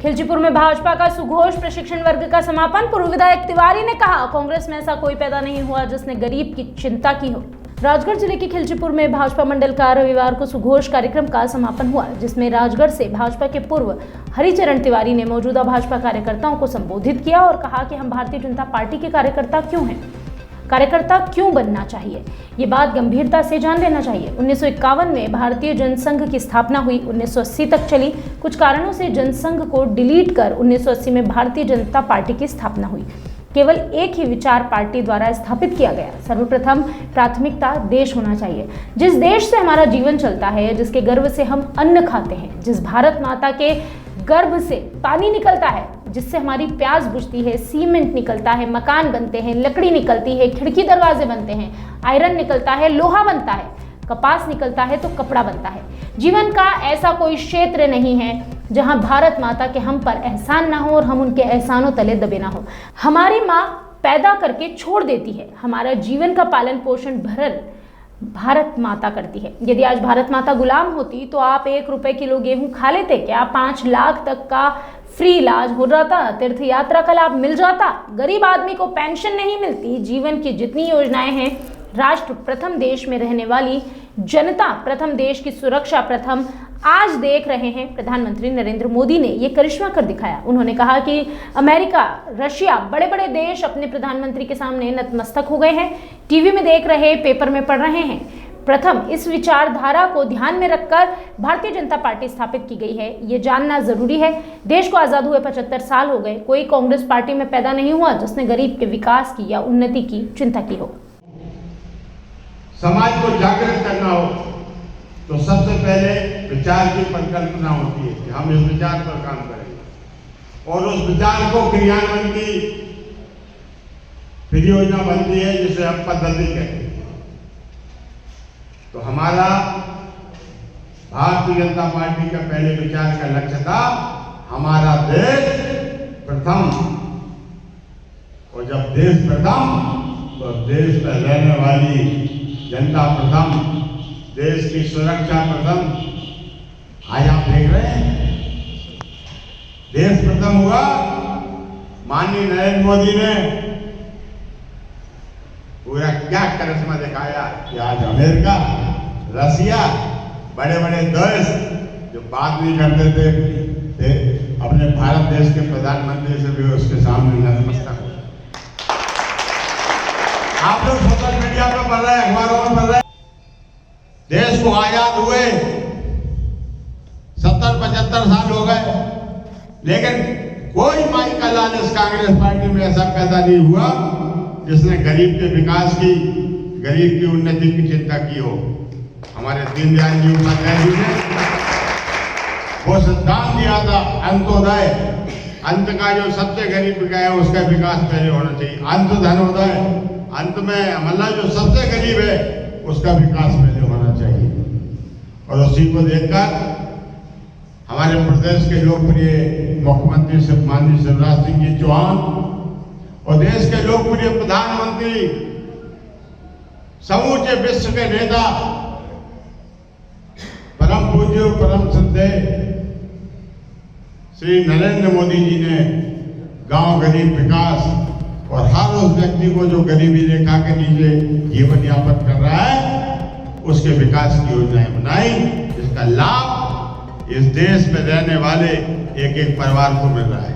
खिलचीपुर में भाजपा का सुघोष प्रशिक्षण वर्ग का समापन। पूर्व विधायक तिवारी ने कहा, कांग्रेस में ऐसा कोई पैदा नहीं हुआ जिसने गरीब की चिंता की हो। राजगढ़ जिले के खिलचीपुर में भाजपा मंडल का रविवार को सुघोष कार्यक्रम का समापन हुआ, जिसमें राजगढ़ से भाजपा के पूर्व हरिचरण तिवारी ने मौजूदा भाजपा कार्यकर्ताओं को संबोधित किया और कहा कि हम भारतीय जनता पार्टी के कार्यकर्ता क्यों हैं, कार्यकर्ता क्यों बनना चाहिए, ये बात गंभीरता से जान लेना चाहिए। 1951 में भारतीय जनसंघ की स्थापना हुई, 1980 तक चली। कुछ कारणों से जनसंघ को डिलीट कर 1980 में भारतीय जनता पार्टी की स्थापना हुई। केवल एक ही विचार पार्टी द्वारा स्थापित किया गया, सर्वप्रथम प्राथमिकता देश होना चाहिए। जिस देश से हमारा जीवन चलता है, जिसके गर्भ से हम अन्न खाते हैं, जिस भारत माता के गर्भ से पानी निकलता है, जिससे हमारी प्यास बुझती है, सीमेंट निकलता है, मकान बनते हैं, लकड़ी निकलती है, खिड़की दरवाजे बनते हैं, आयरन निकलता है, लोहा बनता है, कपास निकलता है तो कपड़ा बनता है। जीवन का ऐसा कोई क्षेत्र नहीं है जहां भारत माता के हम पर एहसान ना हो और हम उनके एहसानों तले दबे ना हो। हमारी माँ पैदा करके छोड़ देती है, हमारा जीवन का पालन पोषण भरण भारत माता करती है। यदि आज भारत माता गुलाम होती तो आप 1 रुपए किलो गेहूं खा लेते क्या? 5 लाख तक का फ्री इलाज हो जाता, तीर्थ यात्रा का लाभ मिल जाता, गरीब आदमी को पेंशन नहीं मिलती, जीवन की जितनी योजनाएं हैं, राष्ट्र प्रथम, देश में रहने वाली जनता प्रथम, देश की सुरक्षा प्रथम। आज देख रहे हैं प्रधानमंत्री नरेंद्र मोदी ने ये करिश्मा कर दिखाया। उन्होंने कहा कि अमेरिका, रशिया, बड़े बड़े देश अपने प्रधानमंत्री के सामने नतमस्तक हो गए हैं, टीवी में देख रहे, पेपर में पढ़ रहे हैं। प्रथम इस विचारधारा को ध्यान में रखकर भारतीय जनता पार्टी स्थापित की गई है, ये जानना जरूरी है। देश को आजाद हुए 75 साल हो गए, कोई कांग्रेस पार्टी में पैदा नहीं हुआ जिसने गरीब के विकास की या उन्नति की चिंता की हो। समाज को जागृत करना हो तो सबसे पहले विचार की परिकल्पना होती है कि हम इस विचार पर काम करेंगे और उस विचार को क्रियान्वयन की फिर योजना बनती है जिसे हम पद्धति कहते हैं। तो हमारा भारतीय जनता पार्टी का पहले विचार का लक्ष्य था हमारा देश प्रथम, और जब देश प्रथम तो देश में रहने वाली जनता प्रथम, देश की सुरक्षा प्रथम। आज आप देख रहे हैं देश प्रथम हुआ। माननीय नरेंद्र मोदी ने पूरा क्या करिश्मा दिखाया कि आज अमेरिका, रशिया, बड़े बड़े देश जो बात नहीं करते थे अपने भारत देश के प्रधानमंत्री से भी उसके सामने नतमस्तक हो। आप लोग सोशल मीडिया पर पढ़ रहे हैं, अखबारों में पढ़ रहे हैं, देश को आजाद हुए 70-75 साल हो गए, लेकिन कोई माई का लाल इस कांग्रेस पार्टी में ऐसा पैदा नहीं हुआ जिसने गरीब के विकास की, गरीब की उन्नति की चिंता की हो। हमारे दीनदयाल जी उपाध्याय जी ने वो सिद्धांत दिया था, अंत्योदय, अंत का जो सबसे गरीब का है उसका विकास पहले होना चाहिए। अंत धनोदय, अंत में मतलब जो सबसे गरीब है उसका विकास पहले होना चाहिए। और उसी को देखकर हमारे प्रदेश के लोकप्रिय मुख्यमंत्री माननीय शिवराज सिंह जी चौहान और देश के लोकप्रिय प्रधानमंत्री, समूचे विश्व के नेता, परम पूज्य परम श्रद्धेय श्री नरेंद्र मोदी जी ने गांव गरीब विकास और हर उस व्यक्ति को जो गरीबी रेखा के नीचे जीवन यापन कर रहा है उसके विकास की योजनाएं बनाई, जिसका लाभ इस देश में रहने वाले एक एक परिवार को मिल रहा है।